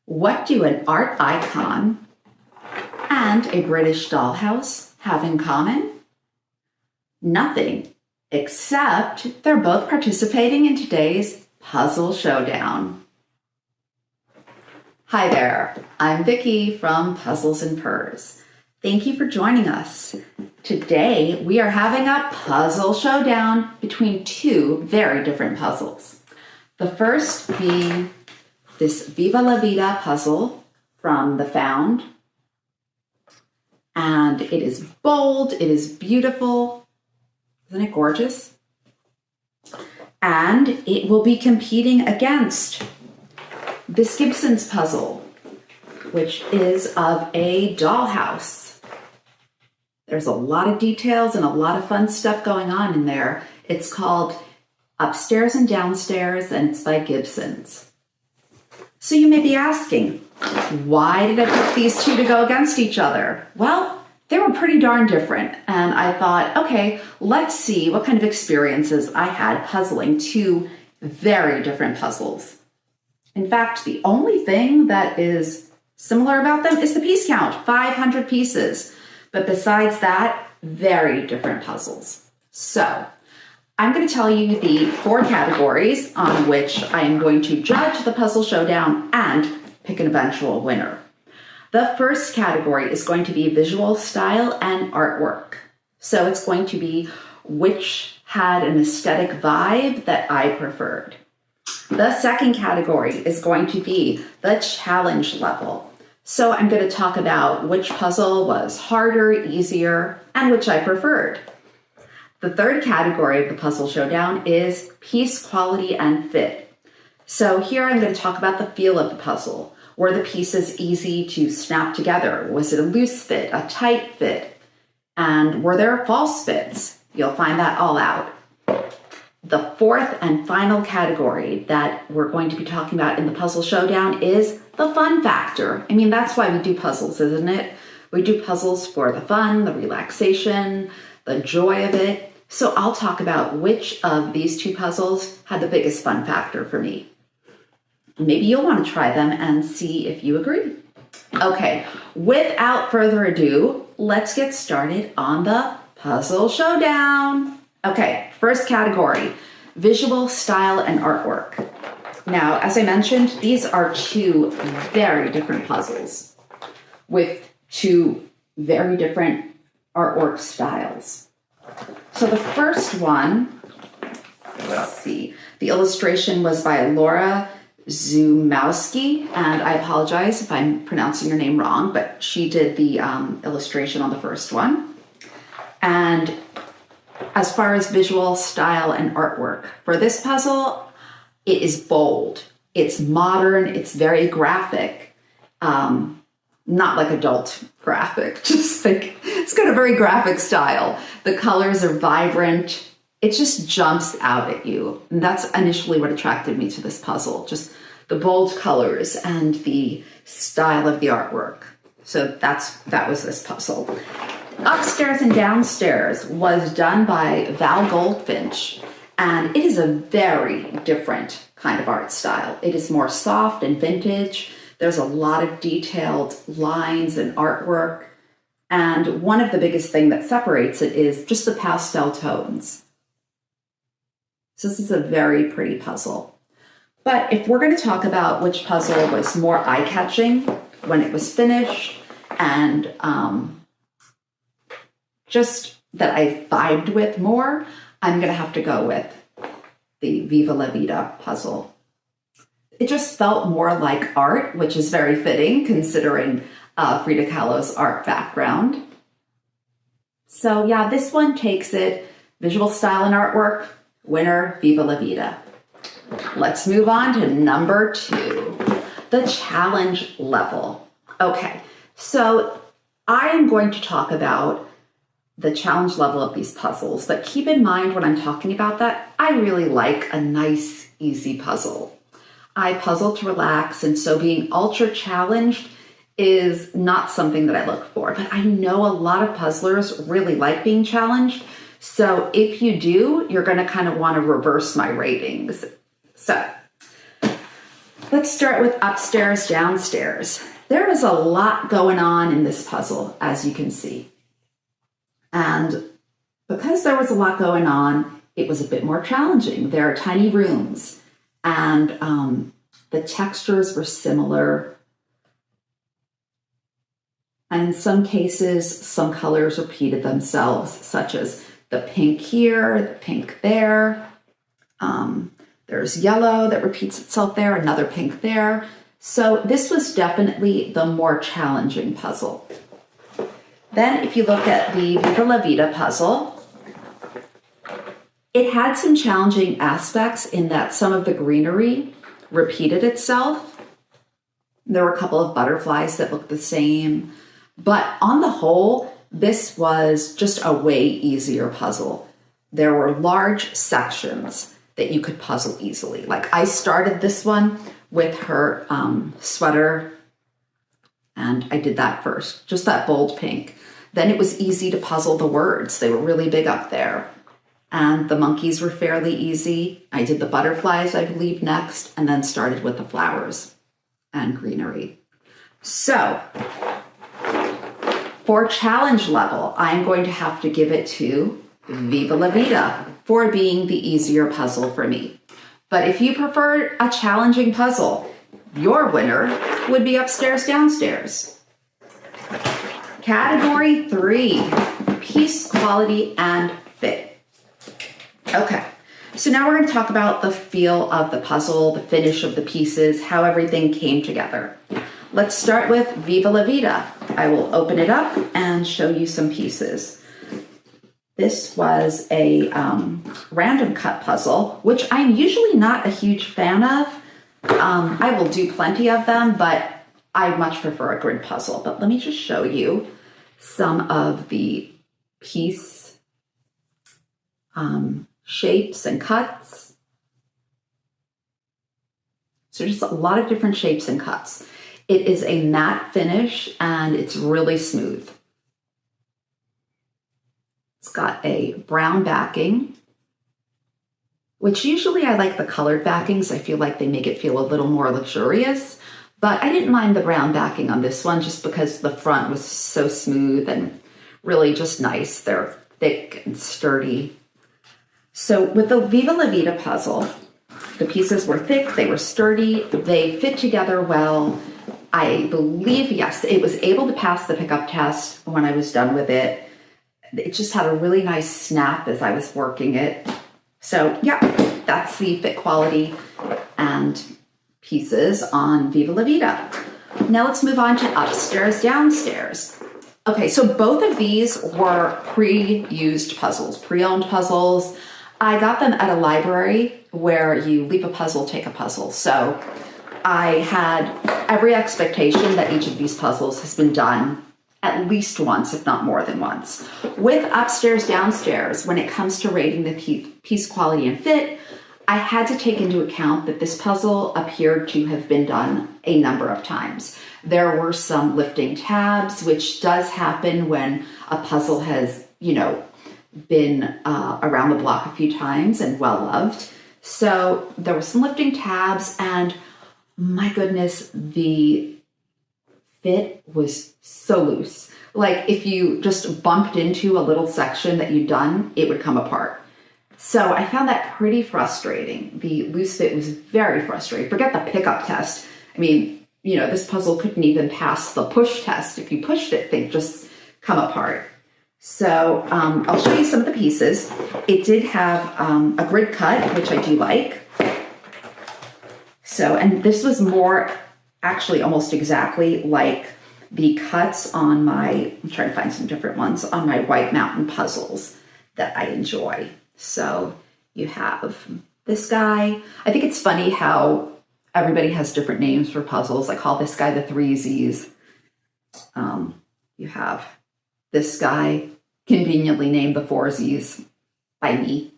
What do an art icon and a British dollhouse have in common? Nothing, except they're both participating in today's Puzzle Showdown. Hi there, I'm Vicki from Puzzles and Purrs. Thank you for joining us. Today we are having a puzzle showdown between two very different puzzles. The first being this Viva la Vida puzzle from The Found. And it is bold, it is beautiful. Isn't it gorgeous? And it will be competing against this Gibsons puzzle, which is of a dollhouse. There's a lot of details and a lot of fun stuff going on in there. It's called Upstairs and Downstairs, and it's by Gibsons. So you may be asking, why did I pick these two to go against each other? Well, they were pretty darn different, and I thought, okay, let's see what kind of experiences I had puzzling two very different puzzles. In fact, the only thing that is similar about them is the piece count, 500 pieces. But besides that, very different puzzles. So I'm going to tell you the 4 categories on which I am going to judge the Puzzle Showdown and pick an eventual winner. The first category is going to be visual style and artwork. So it's going to be which had an aesthetic vibe that I preferred. The second category is going to be the challenge level. So I'm going to talk about which puzzle was harder, easier, and which I preferred. The third category of the Puzzle Showdown is piece quality and fit. So here I'm going to talk about the feel of the puzzle. Were the pieces easy to snap together? Was it a loose fit, a tight fit? And were there false fits? You'll find that all out. The fourth and final category that we're going to be talking about in the Puzzle Showdown is the fun factor. I mean, that's why we do puzzles, isn't it? We do puzzles for the fun, the relaxation, the joy of it. So I'll talk about which of these two puzzles had the biggest fun factor for me. Maybe you'll want to try them and see if you agree. Okay, without further ado, let's get started on the Puzzle Showdown. Okay, first category, visual style and artwork. Now, as I mentioned, these are two very different puzzles with two very different artwork styles. So the first one, let's see, the illustration was by Laura Szumowski, and I apologize if I'm pronouncing your name wrong, but she did the illustration on the first one. And as far as visual style and artwork, for this puzzle, it is bold, it's modern, it's very graphic, not like adult graphic, just like, it's got a very graphic style. The colors are vibrant, it just jumps out at you. And that's initially what attracted me to this puzzle, just the bold colors and the style of the artwork. So that was this puzzle. Upstairs and Downstairs was done by Val Goldfinch, and it is a very different kind of art style. It is more soft and vintage. There's a lot of detailed lines and artwork, and one of the biggest things that separates it is just the pastel tones. So this is a very pretty puzzle. But if we're going to talk about which puzzle was more eye-catching when it was finished and just that I vibed with more, I'm going to have to go with the Viva la Vida puzzle. It just felt more like art, which is very fitting considering Frida Kahlo's art background. So yeah, this one takes it. Visual style and artwork, winner, Viva la Vida. Let's move on to number 2, the challenge level. Okay, so I am going to talk about the challenge level of these puzzles, but keep in mind when I'm talking about that, I really like a nice, easy puzzle. I puzzle to relax, and so being ultra challenged is not something that I look for, but I know a lot of puzzlers really like being challenged. So if you do, you're going to kind of want to reverse my ratings. So let's start with upstairs, downstairs. There is a lot going on in this puzzle, as you can see. And because there was a lot going on, it was a bit more challenging. There are tiny rooms, and the textures were similar. And in some cases, some colors repeated themselves, such as the pink here, the pink there. There's yellow that repeats itself there, another pink there. So this was definitely the more challenging puzzle. Then if you look at the Viva la Vida puzzle, it had some challenging aspects in that some of the greenery repeated itself. There were a couple of butterflies that looked the same, but on the whole, this was just a way easier puzzle. There were large sections that you could puzzle easily. Like I started this one with her sweater, and I did that first, just that bold pink. Then it was easy to puzzle the words. They were really big up there. And the monkeys were fairly easy. I did the butterflies, I believe, next, and then started with the flowers and greenery. So for challenge level, I'm going to have to give it to Viva la Vida for being the easier puzzle for me. But if you prefer a challenging puzzle, your winner would be upstairs, downstairs. Category 3, piece quality and fit. Okay, so now we're going to talk about the feel of the puzzle, the finish of the pieces, how everything came together. Let's start with Viva la Vida. I will open it up and show you some pieces. This was a random cut puzzle, which I'm usually not a huge fan of. I will do plenty of them, but I much prefer a grid puzzle. But let me just show you some of the piece shapes and cuts. So just a lot of different shapes and cuts. It is a matte finish and it's really smooth. It's got a brown backing, which usually I like the colored backings. I feel like they make it feel a little more luxurious, but I didn't mind the brown backing on this one just because the front was so smooth and really just nice. They're thick and sturdy. So with the Viva la Vida puzzle, the pieces were thick, they were sturdy, they fit together well. I believe, yes, it was able to pass the pickup test when I was done with it. It just had a really nice snap as I was working it. So yeah, that's the fit quality and pieces on Viva la Vida. Now let's move on to upstairs, downstairs. Okay, so both of these were pre-used puzzles, pre-owned puzzles. I got them at a library where you leave a puzzle, take a puzzle. So I had every expectation that each of these puzzles has been done at least once, if not more than once. With upstairs, downstairs, when it comes to rating the piece quality and fit, I had to take into account that this puzzle appeared to have been done a number of times. There were some lifting tabs, which does happen when a puzzle has, been around the block a few times and well-loved. So there were some lifting tabs, and my goodness, the fit was so loose. Like if you just bumped into a little section that you'd done, it would come apart. So I found that pretty frustrating. The loose fit was very frustrating. Forget the pickup test. I mean, this puzzle couldn't even pass the push test. If you pushed it, they'd just come apart. So I'll show you some of the pieces. It did have a grid cut, which I do like. So, and this was more, actually almost exactly like the cuts on I'm trying to find some different ones, on my White Mountain puzzles that I enjoy. So you have this guy. I think it's funny how everybody has different names for puzzles. I call this guy the 3 Z's. You have this guy, conveniently named the 4 Z's by me.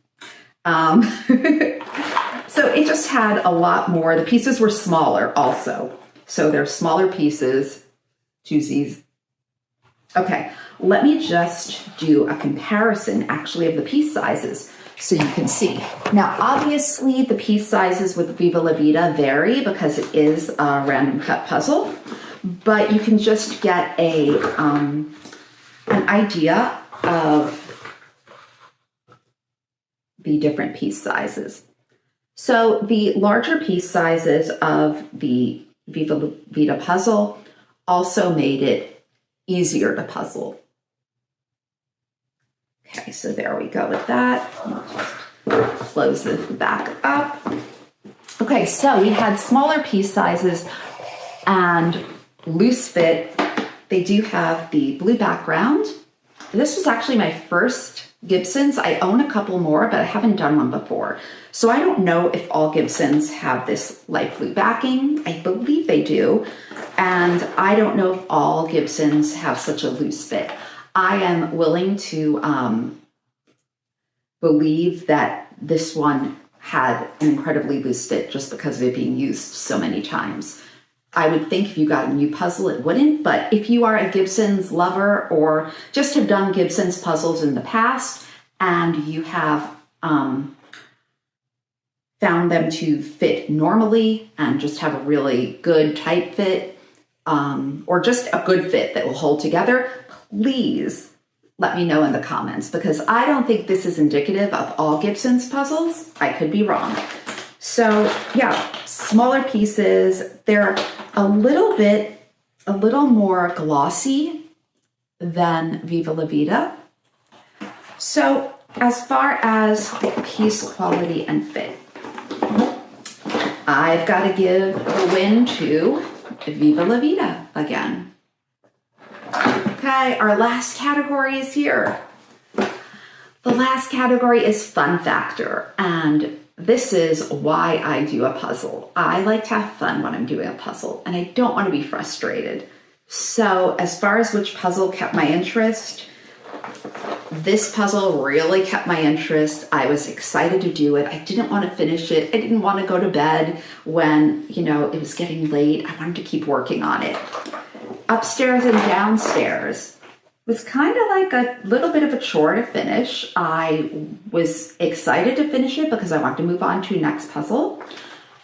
So it just had a lot more. The pieces were smaller also. So they're smaller pieces, 2 Z's. Okay, let me just do a comparison actually of the piece sizes. so you can see. Now, obviously, the piece sizes with Viva la Vida vary because it is a random cut puzzle, but you can just get an idea of the different piece sizes. So the larger piece sizes of the Viva la Vida puzzle also made it easier to puzzle. Okay, so there we go with that. I'll just close this back up. Okay, so we had smaller piece sizes and loose fit. They do have the blue background. This was actually my first Gibsons. I own a couple more, but I haven't done one before. So I don't know if all Gibsons have this light blue backing. I believe they do. And I don't know if all Gibsons have such a loose fit. I am willing to believe that this one had an incredibly loose fit just because of it being used so many times. I would think if you got a new puzzle, it wouldn't, but if you are a Gibsons lover or just have done Gibsons puzzles in the past and you have found them to fit normally and just have a really good tight fit, or just a good fit that will hold together, please let me know in the comments, because I don't think this is indicative of all Gibsons puzzles. I could be wrong. So yeah, smaller pieces. They're a little more glossy than Viva la Vida. So as far as piece quality and fit, I've got to give the win to Viva la Vida again. Okay, our last category is here. The last category is fun factor, and this is why I do a puzzle. I like to have fun when I'm doing a puzzle, and I don't want to be frustrated. So as far as which puzzle kept my interest, this puzzle really kept my interest. I was excited to do it. I didn't want to finish it. I didn't want to go to bed when, it was getting late. I wanted to keep working on it. Upstairs and downstairs was kind of like a little bit of a chore to finish. I was excited to finish it because I wanted to move on to the next puzzle.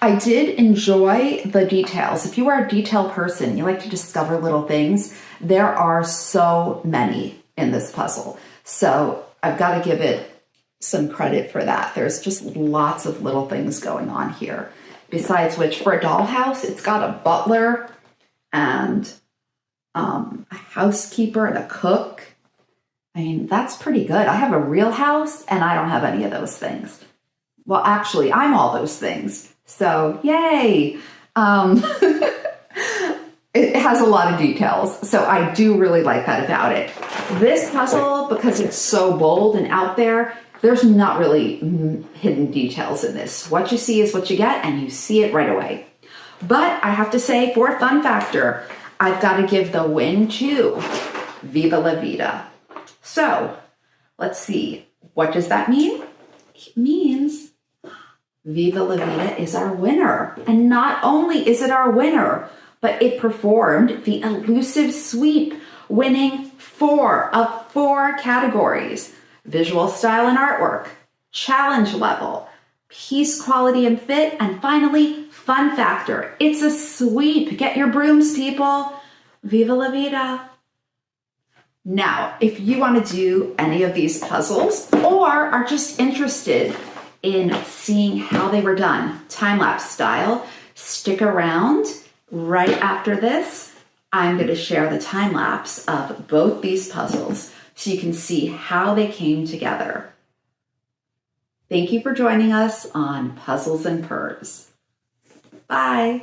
I did enjoy the details. If you are a detail person, you like to discover little things, there are so many in this puzzle. So I've got to give it some credit for that. There's just lots of little things going on here. Besides which, for a dollhouse, it's got a butler and a housekeeper and a cook. I mean, that's pretty good. I have a real house and I don't have any of those things. Well, actually, I'm all those things. So yay. It has a lot of details. So I do really like that about it. This puzzle, because it's so bold and out there, there's not really hidden details in this. What you see is what you get, and you see it right away. But I have to say, for fun factor, I've got to give the win to Viva la Vida. So let's see. What does that mean? It means Viva la Vida is our winner. And not only is it our winner, but it performed the elusive sweep, winning 4 of 4 categories: visual style and artwork, challenge level, piece quality and fit, and finally, fun factor. It's a sweep. Get your brooms, people. Viva la Vida. Now, if you want to do any of these puzzles or are just interested in seeing how they were done, time-lapse style, stick around. Right after this, I'm going to share the time-lapse of both these puzzles so you can see how they came together. Thank you for joining us on Puzzles and Purrs. Bye.